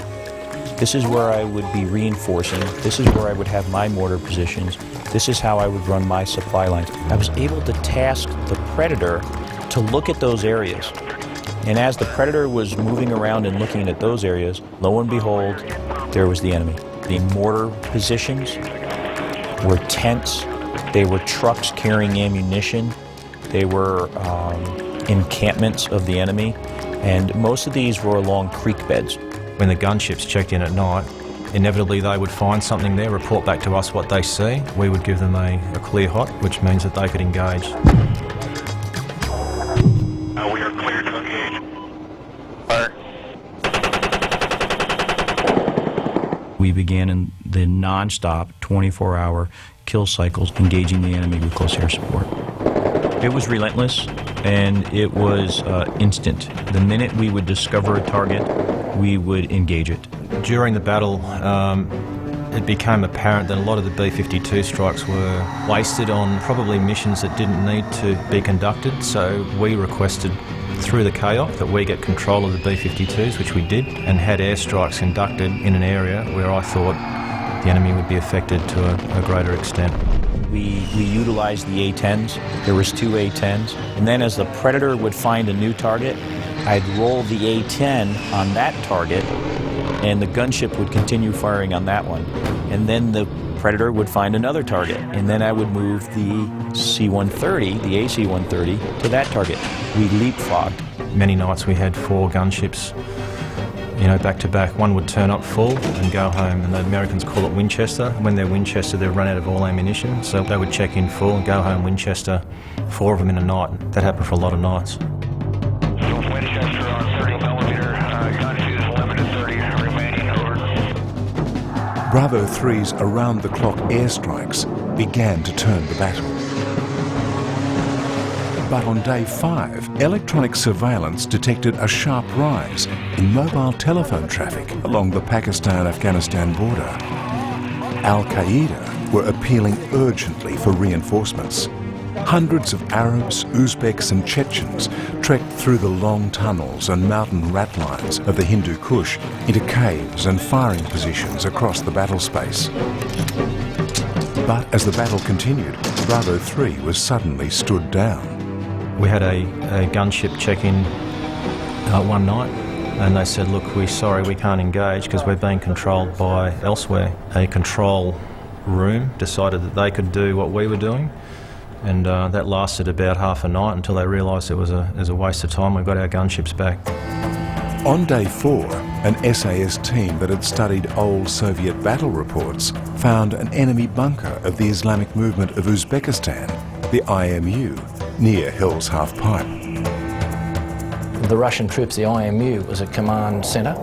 this is where I would be reinforcing, this is where I would have my mortar positions, this is how I would run my supply lines. I was able to task the Predator to look at those areas. And as the Predator was moving around and looking at those areas, lo and behold, there was the enemy. The mortar positions were tents, they were trucks carrying ammunition, they were encampments of the enemy, and most of these were along creek beds. When the gunships checked in at night, inevitably they would find something there, report back to us what they see. We would give them a clear hot, which means that they could engage. We are clear to engage. Fire. We began in the non-stop 24-hour kill cycles, engaging the enemy with close air support. It was relentless, and it was instant. The minute we would discover a target, we would engage it. During the battle, it became apparent that a lot of the B-52 strikes were wasted on probably missions that didn't need to be conducted, so we requested through the KOC that we get control of the B-52s, which we did, and had airstrikes conducted in an area where I thought the enemy would be affected to a greater extent. We utilized the A-10s. There was 2 A-10s. And then as the Predator would find a new target, I'd roll the A-10 on that target, and the gunship would continue firing on that one. And then the Predator would find another target, and then I would move the C-130, the AC-130, to that target. We leapfrogged. Many nights we had 4 gunships, you know, back to back. One would turn up full and go home, and the Americans call it Winchester. When they're Winchester, they've run out of all ammunition, so they would check in full and go home Winchester, 4 of them in a night. That happened for a lot of nights. North Winchester on 30 millimeter, gun fuse limited 30 remaining, over. Bravo 3's around-the-clock airstrikes began to turn the battle. But on day 5, electronic surveillance detected a sharp rise in mobile telephone traffic along the Pakistan-Afghanistan border. Al-Qaeda were appealing urgently for reinforcements. Hundreds of Arabs, Uzbeks and Chechens trekked through the long tunnels and mountain ratlines of the Hindu Kush into caves and firing positions across the battle space. But as the battle continued, Bravo 3 was suddenly stood down. We had a gunship check-in one night, and they said, look, we're sorry, we can't engage because we're being controlled by elsewhere. A control room decided that they could do what we were doing, and that lasted about half a night until they realised it was a waste of time. We got our gunships back. On day 4, an SAS team that had studied old Soviet battle reports found an enemy bunker of the Islamic Movement of Uzbekistan, the IMU, near Hell's Half Pipe. The Russian troops, the IMU, was a command centre.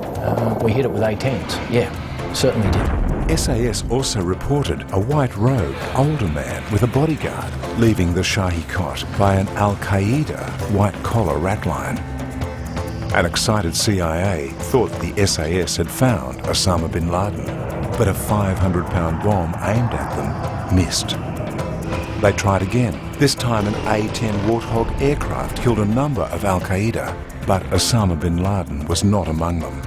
We hit it with A-10s. Yeah, certainly did. SAS also reported a white-robed, older man with a bodyguard leaving the Shahi Kot by an Al-Qaeda white-collar ratline. An excited CIA thought the SAS had found Osama bin Laden, but a 500-pound bomb aimed at them missed. They tried again. This time an A-10 Warthog aircraft killed a number of Al-Qaeda, but Osama bin Laden was not among them.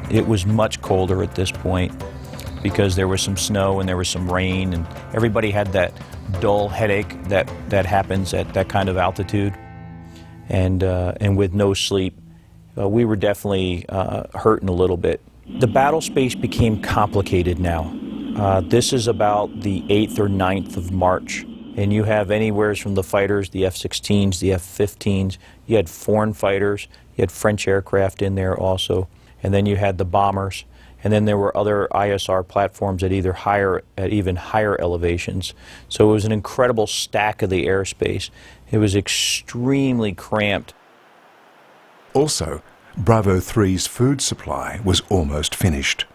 It was much colder at this point because there was some snow and there was some rain, and everybody had that dull headache that happens at that kind of altitude. And with no sleep, we were definitely hurting a little bit. The battle space became complicated now. This is about the 8th or 9th of March, and you have anywhere from the fighters, the F-16s, the F-15s, you had foreign fighters, you had French aircraft in there also, and then you had the bombers, and then there were other ISR platforms at even higher elevations. So it was an incredible stack of the airspace. It was extremely cramped. Also, Bravo 3's food supply was almost finished.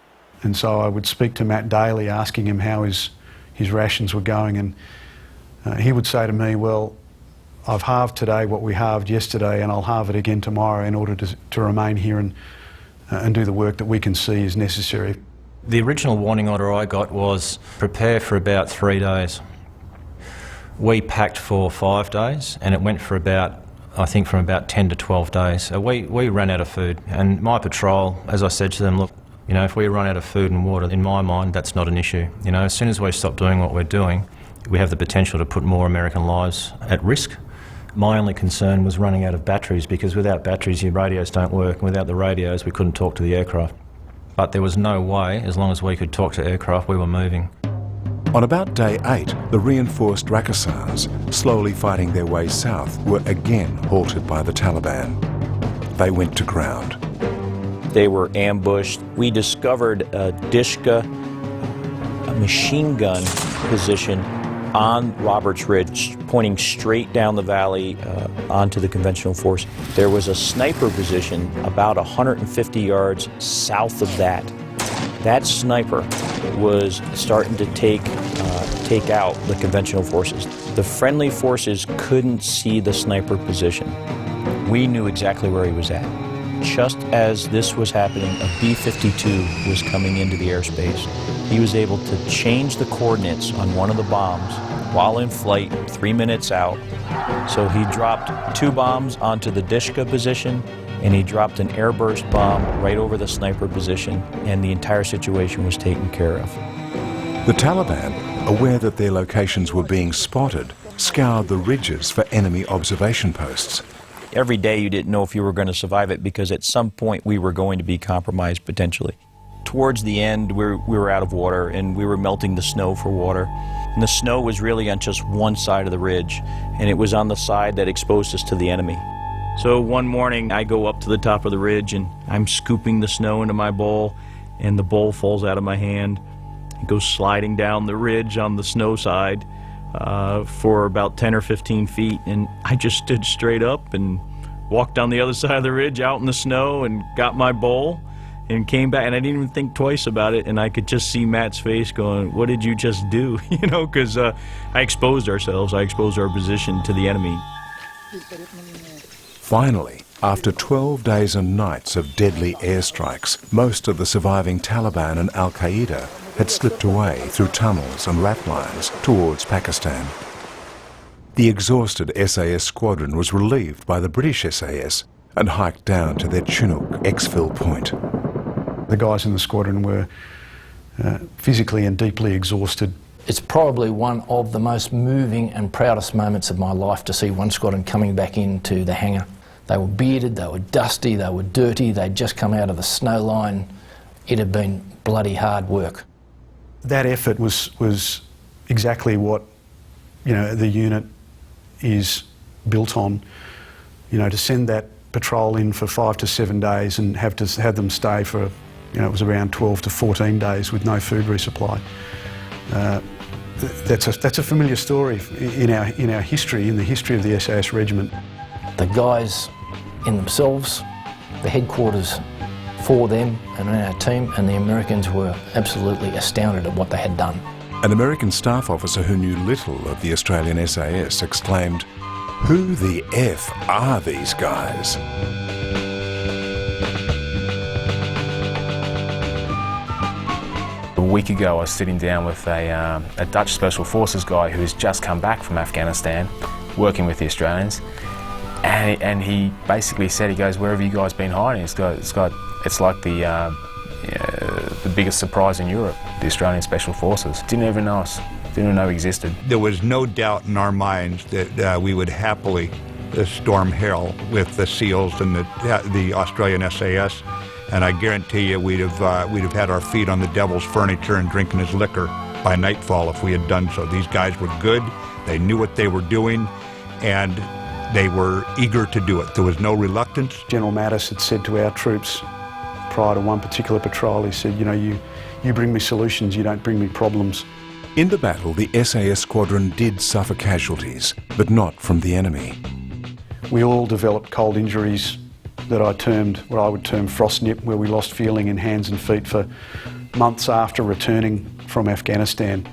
And so I would speak to Matt daily, asking him how his rations were going, and he would say to me, well, I've halved today what we halved yesterday, and I'll halve it again tomorrow in order to remain here and do the work that we can see is necessary. The original warning order I got was prepare for about 3 days. We packed for 5 days, and it went for about, I think, from about 10 to 12 days. So we ran out of food, and my patrol, as I said to them, look, you know, if we run out of food and water, in my mind, that's not an issue. You know, as soon as we stop doing what we're doing, we have the potential to put more American lives at risk. My only concern was running out of batteries, because without batteries your radios don't work, and without the radios we couldn't talk to the aircraft. But there was no way, as long as we could talk to aircraft, we were moving. On about day 8, the reinforced Rakhisans, slowly fighting their way south, were again halted by the Taliban. They went to ground. They were ambushed. We discovered a Dishka machine gun position on Roberts Ridge, pointing straight down the valley onto the conventional force. There was a sniper position about 150 yards south of that. That sniper was starting to take out the conventional forces. The friendly forces couldn't see the sniper position. We knew exactly where he was at. Just as this was happening, a B-52 was coming into the airspace. He was able to change the coordinates on one of the bombs while in flight 3 minutes out. So he dropped 2 bombs onto the Dishka position, and he dropped an airburst bomb right over the sniper position, and the entire situation was taken care of. The Taliban, aware that their locations were being spotted, scoured the ridges for enemy observation posts. Every day you didn't know if you were going to survive it, because at some point we were going to be compromised potentially. Towards the end, we were out of water, and we were melting the snow for water. And the snow was really on just one side of the ridge, and it was on the side that exposed us to the enemy. So one morning I go up to the top of the ridge and I'm scooping the snow into my bowl, and the bowl falls out of my hand. It goes sliding down the ridge on the snow side for about 10 or 15 feet, and I just stood straight up and walked down the other side of the ridge out in the snow and got my bowl and came back, and I didn't even think twice about it, and I could just see Matt's face going, "What did you just do?" You know, because I exposed ourselves, I exposed our position to the enemy. Finally, after 12 days and nights of deadly airstrikes, most of the surviving Taliban and Al-Qaeda had slipped away through tunnels and rat lines towards Pakistan. The exhausted SAS squadron was relieved by the British SAS and hiked down to their Chinook exfil point. The guys in the squadron were physically and deeply exhausted. It's probably one of the most moving and proudest moments of my life to see one squadron coming back into the hangar. They were bearded, they were dusty, they were dirty, they'd just come out of the snow line. It had been bloody hard work. That effort was exactly what, you know, the unit is built on. You know, to send that patrol in for 5 to 7 days and have them stay for, you know, it was around 12 to 14 days with no food resupply. That's a familiar story in our history, in the history of the SAS regiment. The guys in themselves, the headquarters for them and our team, and the Americans were absolutely astounded at what they had done. An American staff officer who knew little of the Australian SAS exclaimed, "Who the F are these guys?" A week ago I was sitting down with a Dutch Special Forces guy who's just come back from Afghanistan, working with the Australians, and he basically said, he goes, "Where have you guys been hiding?" It's like the biggest surprise in Europe, the Australian Special Forces. Didn't even know us, didn't even know we existed. There was no doubt in our minds that we would happily storm hell with the SEALs and the Australian SAS. And I guarantee you we'd have had our feet on the devil's furniture and drinking his liquor by nightfall if we had done so. These guys were good, they knew what they were doing, and they were eager to do it. There was no reluctance. General Mattis had said to our troops prior to one particular patrol, he said, "You know, you bring me solutions, you don't bring me problems." In the battle, the SAS squadron did suffer casualties, but not from the enemy. We all developed cold injuries that what I would term frostnip, where we lost feeling in hands and feet for months after returning from Afghanistan.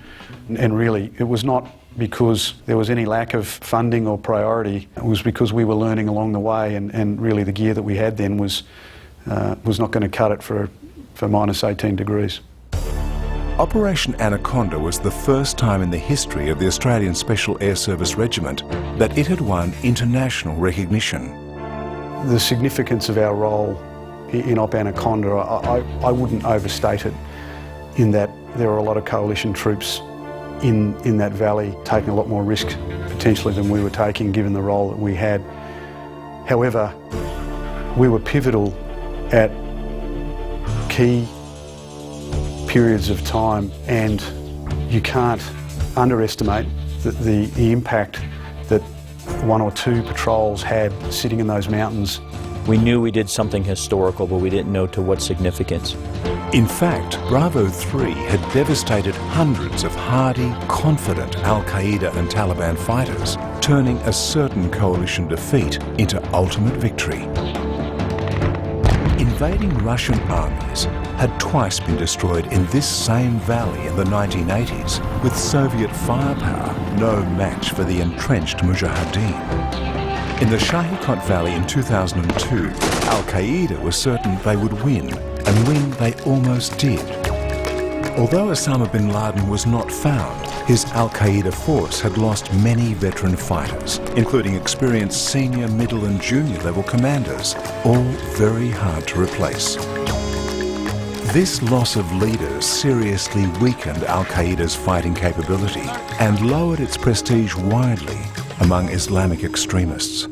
And really, it was not because there was any lack of funding or priority. It was because we were learning along the way, and really the gear that we had then was not going to cut it for minus 18 degrees. Operation Anaconda was the first time in the history of the Australian Special Air Service Regiment that it had won international recognition. The significance of our role in Op Anaconda, I wouldn't overstate it, in that there were a lot of coalition troops in that valley taking a lot more risk potentially than we were taking, given the role that we had. However, we were pivotal at key periods of time, and you can't underestimate the impact that 1 or 2 patrols had sitting in those mountains. We knew we did something historical, but we didn't know to what significance. In fact, Bravo 3 had devastated hundreds of hardy, confident Al-Qaeda and Taliban fighters, turning a certain coalition defeat into ultimate victory. Invading Russian armies had twice been destroyed in this same valley in the 1980s, with Soviet firepower no match for the entrenched Mujahideen. In the Shahikot Valley in 2002, Al-Qaeda was certain they would win, and win they almost did. Although Osama bin Laden was not found, his Al-Qaeda force had lost many veteran fighters, including experienced senior, middle and junior level commanders, all very hard to replace. This loss of leaders seriously weakened Al-Qaeda's fighting capability and lowered its prestige widely among Islamic extremists.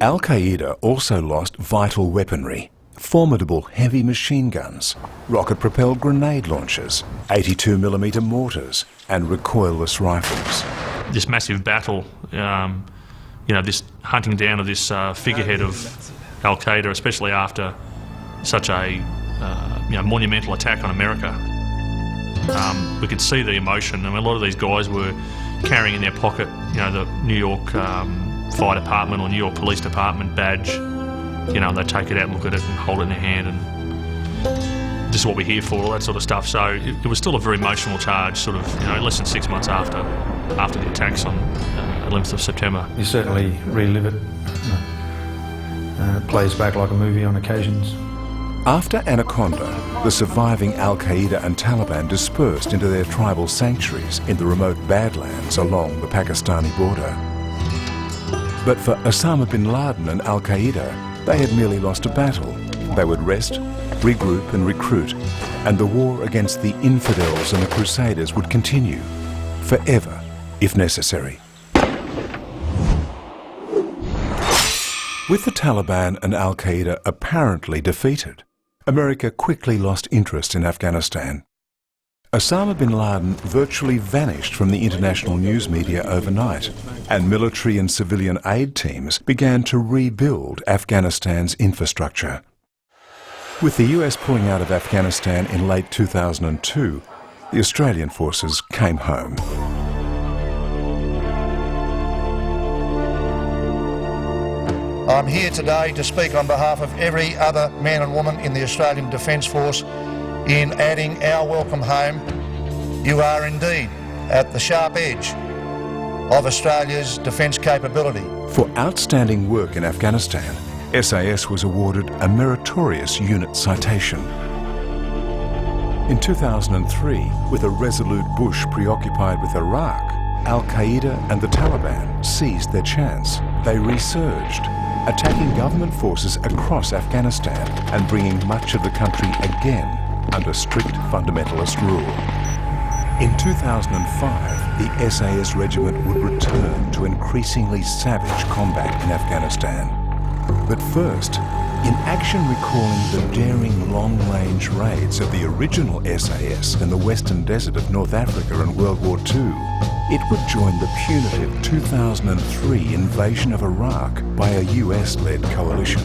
Al-Qaeda also lost vital weaponry, formidable heavy machine guns, rocket-propelled grenade launchers, 82mm mortars and recoilless rifles. This massive battle, this hunting down of this figurehead of Al-Qaeda, especially after such a monumental attack on America. We could see the emotion. I mean, a lot of these guys were carrying in their pocket, the New York Fire Department or New York Police Department badge. And they take it out and look at it and hold it in their hand, and this is what we're here for, all that sort of stuff. So it was still a very emotional charge, sort of, less than 6 months after the attacks on 11th of September. You certainly relive it. It plays back like a movie on occasions. After Anaconda, the surviving Al-Qaeda and Taliban dispersed into their tribal sanctuaries in the remote Badlands along the Pakistani border. But for Osama bin Laden and Al-Qaeda, they had merely lost a battle. They would rest, regroup and recruit, and the war against the infidels and the Crusaders would continue, forever, if necessary. With the Taliban and Al-Qaeda apparently defeated, America quickly lost interest in Afghanistan. Osama bin Laden virtually vanished from the international news media overnight, and military and civilian aid teams began to rebuild Afghanistan's infrastructure. With the US pulling out of Afghanistan in late 2002, the Australian forces came home. I'm here today to speak on behalf of every other man and woman in the Australian Defence Force in adding our welcome home. You are indeed at the sharp edge of Australia's defence capability. For outstanding work in Afghanistan, SAS was awarded a meritorious unit citation. In 2003, with a resolute Bush preoccupied with Iraq, Al-Qaeda and the Taliban seized their chance. They resurged, attacking government forces across Afghanistan and bringing much of the country again under strict fundamentalist rule. In 2005, the SAS regiment would return to increasingly savage combat in Afghanistan. But first, in action recalling the daring long-range raids of the original SAS in the western desert of North Africa in World War II, it would join the punitive 2003 invasion of Iraq by a US-led coalition.